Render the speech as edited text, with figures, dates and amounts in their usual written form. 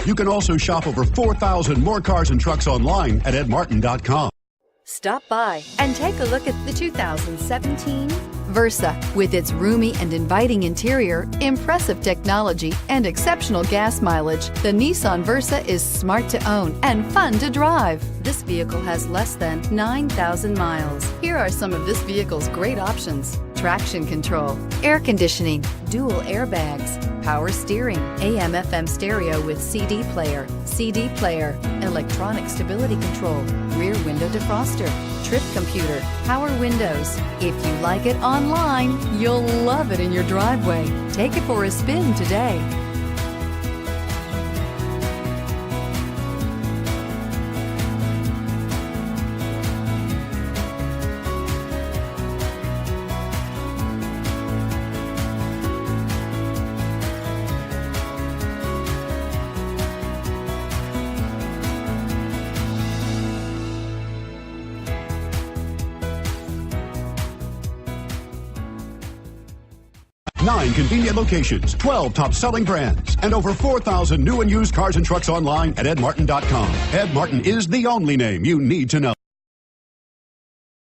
You can also shop over 4,000 more cars and trucks online at edmartin.com. Stop by and take a look at the 2017 Versa. With its roomy and inviting interior, impressive technology, and exceptional gas mileage, the Nissan Versa is smart to own and fun to drive. This vehicle has less than 9,000 miles. Here are some of this vehicle's great options: traction control, air conditioning, dual airbags, power steering, AM/FM stereo with CD player, electronic stability control, rear window defroster, trip computer, power windows. If you like it online, you'll love it in your driveway. Take it for a spin today. Nine convenient locations, 12 top-selling brands, and over 4,000 new and used cars and trucks online at edmartin.com. Ed Martin is the only name you need to know.